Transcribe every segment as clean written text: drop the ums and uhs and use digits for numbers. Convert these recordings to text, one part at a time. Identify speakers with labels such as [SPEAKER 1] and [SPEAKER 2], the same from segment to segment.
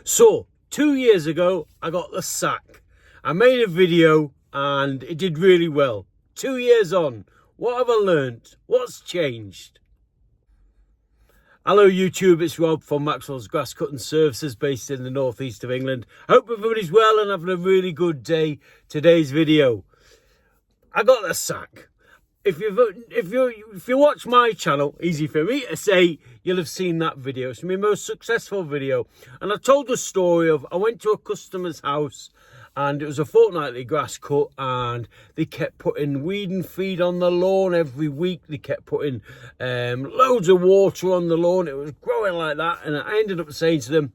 [SPEAKER 1] So 2 years ago, I got the sack. I made a video and it did really well. 2 years on, what have I learned? What's changed? Hello YouTube, it's Rob from Maxwells Grass Cutting Services based in the northeast of England. Hope everybody's well and having a really good day. Today's video, I got the sack. If you watch my channel, easy for me to say, you'll have seen that video. It's my most successful video. And I told the story of, I went to a customer's house and it was a fortnightly grass cut and they kept putting weed and feed on the lawn every week. They kept putting loads of water on the lawn. It was growing like that. And I ended up saying to them,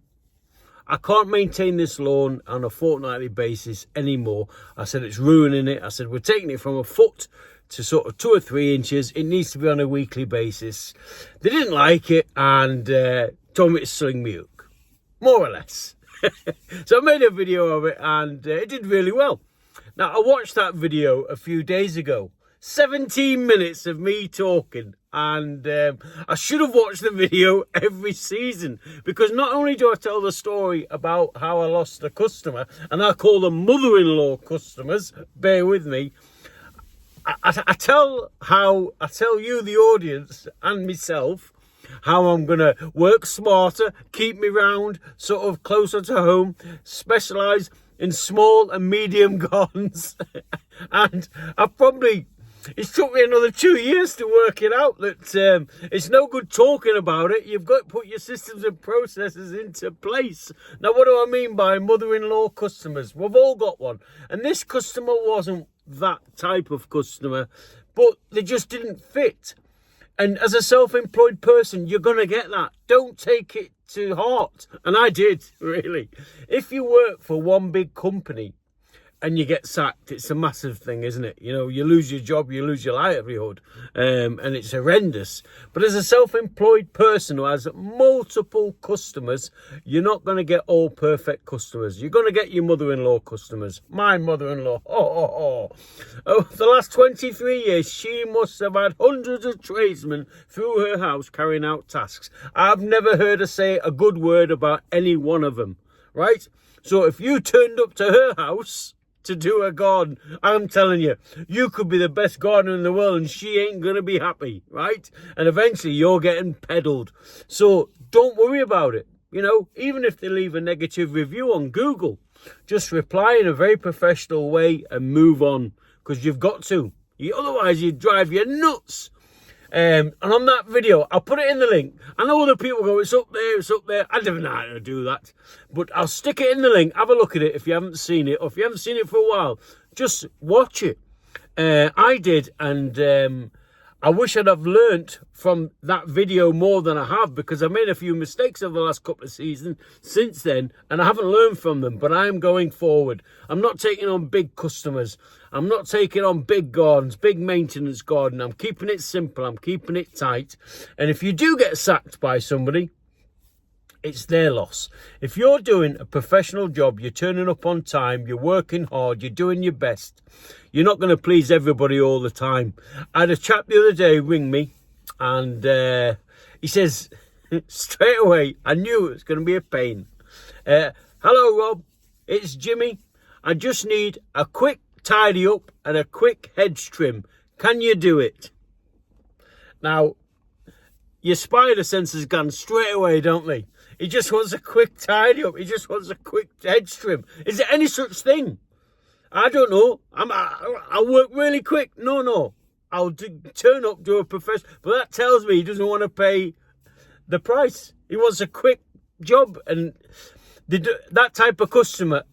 [SPEAKER 1] I can't maintain this lawn on a fortnightly basis anymore. I said, it's ruining it. I said, we're taking it from a foot to sort of 2 or 3 inches. It needs to be on a weekly basis. They didn't like it and told me to sling me hook, more or less. So I made a video of it and it did really well. Now, I watched that video a few days ago. 17 minutes of me talking, and I should have watched the video every season, because not only do I tell the story about how I lost a customer, and I call them mother-in-law customers, bear with me, I tell you, the audience, and myself, how I'm going to work smarter, keep me round, sort of closer to home, specialise in small and medium gardens. And it's took me another 2 years to work it out that it's no good talking about it. You've got to put your systems and processes into place. Now, what do I mean by mother-in-law customers? We've all got one. And this customer wasn't that type of customer, but they just didn't fit. And as a self-employed person, you're going to get that. Don't take it to heart. And I did, really. If you work for one big company and you get sacked, it's a massive thing, isn't it? You know, you lose your job, you lose your livelihood, and it's horrendous. But as a self-employed person who has multiple customers, you're not going to get all perfect customers. You're going to get your mother-in-law customers. My mother-in-law, oh, the last 23 years, she must have had hundreds of tradesmen through her house carrying out tasks. I've never heard her say a good word about any one of them, right? So if you turned up to her house to do a garden, I'm telling you, you could be the best gardener in the world and she ain't going to be happy, right? And eventually you're getting peddled. So don't worry about it. You know, even if they leave a negative review on Google, just reply in a very professional way and move on, because you've got to. Otherwise, you drive you nuts. And on that video, I'll put it in the link. I know other people go, it's up there, it's up there. I never know how to do that. But I'll stick it in the link. Have a look at it if you haven't seen it. Or if you haven't seen it for a while, just watch it. I did, and I wish I'd have learnt from that video more than I have, because I made a few mistakes over the last couple of seasons since then, and I haven't learned from them, but I'm going forward. I'm not taking on big customers. I'm not taking on big gardens, big maintenance garden. I'm keeping it simple. I'm keeping it tight. And if you do get sacked by somebody, it's their loss. If you're doing a professional job, you're turning up on time, you're working hard, you're doing your best, you're not going to please everybody all the time. I had a chap the other day ring me, and he says, straight away, I knew it was going to be a pain. Hello, Rob, it's Jimmy. I just need a quick tidy up and a quick hedge trim. Can you do it? Now, your spider sense has gone straight away, don't they? He just wants a quick tidy up. He just wants a quick hedge trim. Is there any such thing? I don't know. I'll work really quick. No. I'll turn up, do a professional. But that tells me he doesn't want to pay the price. He wants a quick job. And that type of customer,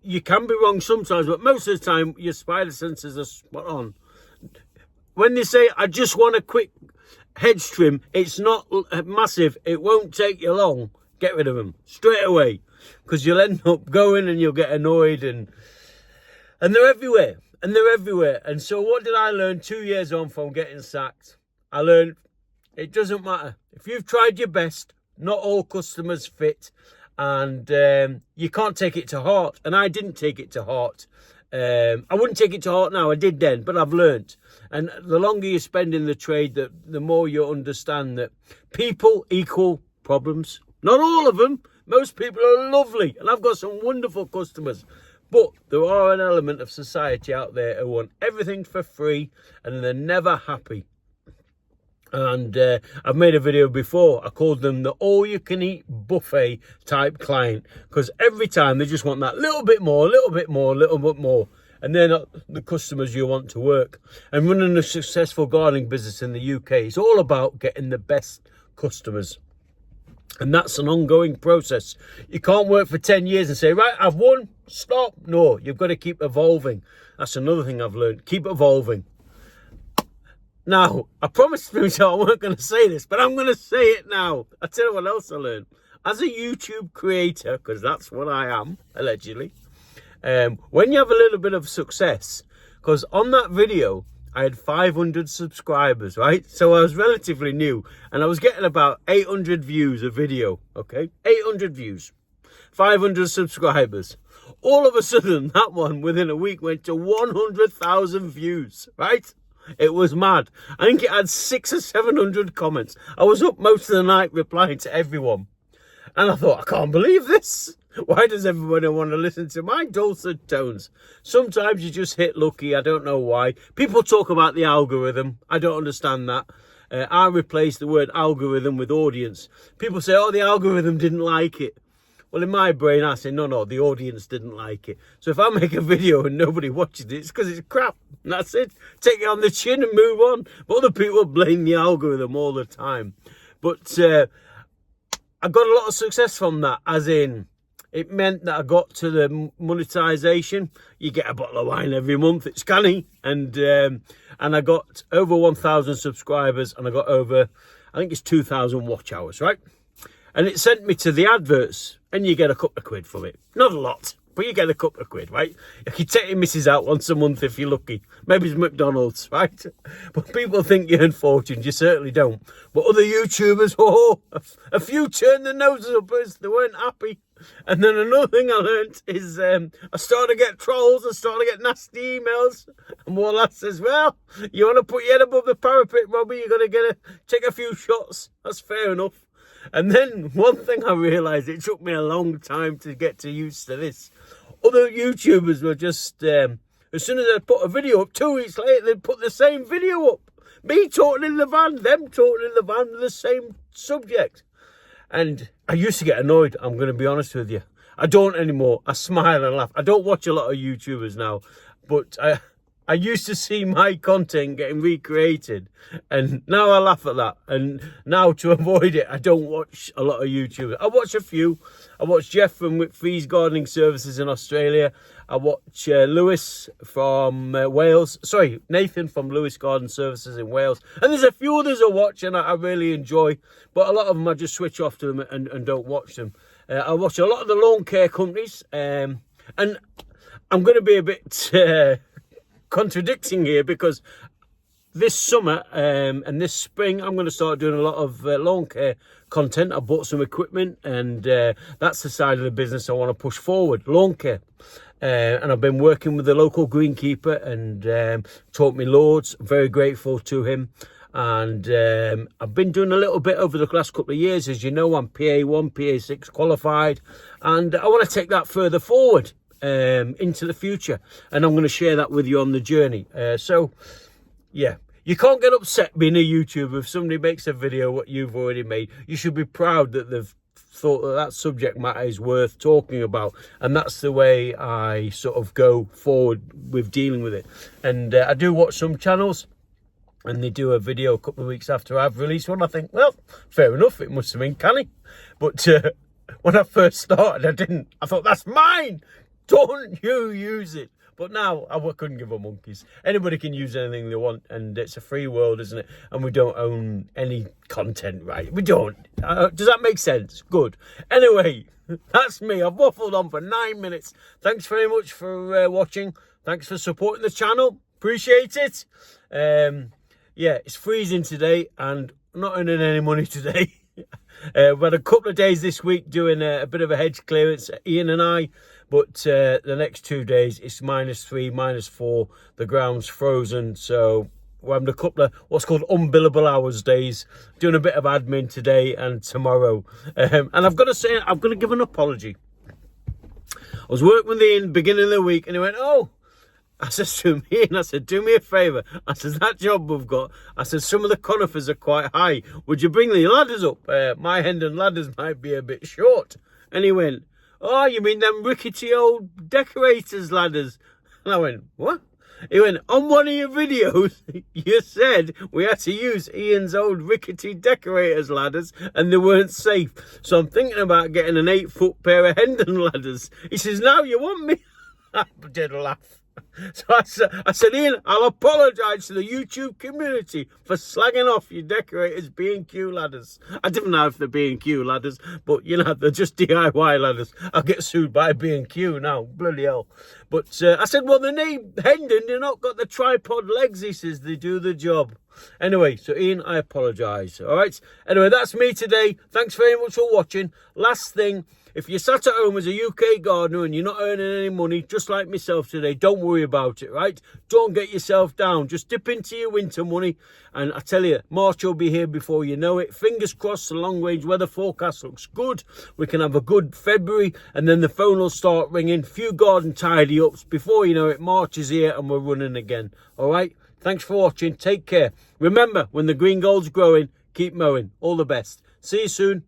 [SPEAKER 1] you can be wrong sometimes, but most of the time, your spider senses are spot on. When they say, I just want a quick hedge trim, it's not massive. It won't take you long. Get rid of them straight away, because you'll end up going and you'll get annoyed, and they're everywhere, and so what did I learn 2 years on from getting sacked? I learned it doesn't matter. If you've tried your best, not all customers fit, and you can't take it to heart. And I didn't take it to heart. I wouldn't take it to heart now. I did then, but I've learnt. And the longer you spend in the trade, the more you understand that people equal problems. Not all of them. Most people are lovely, and I've got some wonderful customers. But there are an element of society out there who want everything for free, and they're never happy. And I've made a video before. I called them the all-you-can-eat buffet type client, because every time they just want that little bit more, little bit more, little bit more. And they're not the customers you want to work. And running a successful gardening business in the UK, it's all about getting the best customers. And that's an ongoing process. You can't work for 10 years and say, right, I've won, stop. No, you've got to keep evolving. That's another thing I've learned. Keep evolving. Now, I promised myself I weren't going to say this, but I'm going to say it now. I'll tell you what else I learned. As a YouTube creator, because that's what I am, allegedly, when you have a little bit of success, because on that video, I had 500 subscribers, right? So I was relatively new, and I was getting about 800 views a video, okay? 800 views, 500 subscribers. All of a sudden, that one, within a week, went to 100,000 views, right? It was mad. I think it had 600 or 700 comments. I was up most of the night replying to everyone. And I thought, I can't believe this. Why does everybody want to listen to my dulcet tones? Sometimes you just hit lucky. I don't know why. People talk about the algorithm. I don't understand that. I replaced the word algorithm with audience. People say, oh, the algorithm didn't like it. Well, in my brain, I say, no, the audience didn't like it. So if I make a video and nobody watches it, it's because it's crap. And that's it. Take it on the chin and move on. But other people blame the algorithm all the time. But I got a lot of success from that, as in, it meant that I got to the monetization. You get a bottle of wine every month. It's canny. And I got over 1,000 subscribers, and I got over, I think it's 2,000 watch hours, right? And it sent me to the adverts, and you get a couple of quid from it. Not a lot, but you get a couple of quid, right? You can take your missus out once a month if you're lucky. Maybe it's McDonald's, right? But people think you earn fortunes. You certainly don't. But other YouTubers, a few turned their noses up as they weren't happy. And then another thing I learned is I started to get trolls. I started to get nasty emails. And one lad says, well, you want to put your head above the parapet, Robbie, you're going to take a few shots. That's fair enough. And then one thing I realised, it took me a long time to get used to this. Other YouTubers were just, as soon as I put a video up, 2 weeks later, they'd put the same video up. Me talking in the van, them talking in the van with the same subject. And I used to get annoyed, I'm going to be honest with you. I don't anymore. I smile and laugh. I don't watch a lot of YouTubers now, but I used to see my content getting recreated, and now I laugh at that. And now, to avoid it, I don't watch a lot of YouTubers. I watch a few. I watch Jeff from Maxwells Gardening Services in Australia. I watch Lewis from Wales. Sorry, Nathan from Lewis Garden Services in Wales. And there's a few others I watch and I really enjoy, but a lot of them I just switch off to them and don't watch them. I watch a lot of the lawn care companies, and I'm going to be a bit contradicting here, because this summer and this spring I'm going to start doing a lot of lawn care content. I bought some equipment, and that's the side of the business I want to push forward, lawn care. And I've been working with the local greenkeeper, and taught me loads. Very grateful to him. And I've been doing a little bit over the last couple of years. As you know, I'm PA1, PA6 qualified, and I want to take that further forward into the future, and I'm going to share that with you on the journey. So yeah, you can't get upset being a YouTuber if somebody makes a video what you've already made. You should be proud that they've thought that subject matter is worth talking about, and that's the way I sort of go forward with dealing with it. And I do watch some channels, and they do a video a couple of weeks after I've released one. I think, well, fair enough, it must have been canny. But when I first started, I didn't. I thought, that's mine, don't you use it. But now I couldn't give a monkeys. Anybody can use anything they want, and it's a free world, isn't it? And we don't own any content, right? We don't. Does that make sense? Good. Anyway, that's me. I've waffled on for 9 minutes. Thanks very much for watching. Thanks for supporting the channel. Appreciate it. Yeah, it's freezing today, and I'm not earning any money today. We've had a couple of days this week doing a bit of a hedge clearance, Ian and I. But the next 2 days, it's -3, -4. The ground's frozen. So we're having a couple of what's called unbillable hours days, doing a bit of admin today and tomorrow. And I've got to say, I've got to give an apology. I was working with Ian beginning of the week, and he went, "Oh," I said to him, "Ian," I said, "do me a favour." I said, "That job we've got," I said, "some of the conifers are quite high. Would you bring the ladders up? My Hendon ladders might be a bit short." And he went, "Oh, you mean them rickety old decorators ladders?" And I went, "What?" He went, "On one of your videos, you said we had to use Ian's old rickety decorators ladders and they weren't safe. So I'm thinking about getting an 8-foot pair of Hendon ladders." He says, "Now you want me?" I did laugh. So I said, "Ian, I'll apologise to the YouTube community for slagging off your decorators B&Q ladders." I didn't know if they're B&Q ladders, but you know, they're just DIY ladders. I'll get sued by B&Q now, bloody hell. But I said, "Well, the name Hendon, they've not got the tripod legs." He says, "They do the job." Anyway, so Ian, I apologise. All right. Anyway, that's me today. Thanks very much for watching. Last thing, if you're sat at home as a UK gardener and you're not earning any money, just like myself today, don't worry about it, right? Don't get yourself down. Just dip into your winter money. And I tell you, March will be here before you know it. Fingers crossed, the long-range weather forecast looks good. We can have a good February, and then the phone will start ringing. Few garden tidy-ups. Before you know it, March is here and we're running again. All right? Thanks for watching. Take care. Remember, when the green gold's growing, keep mowing. All the best. See you soon.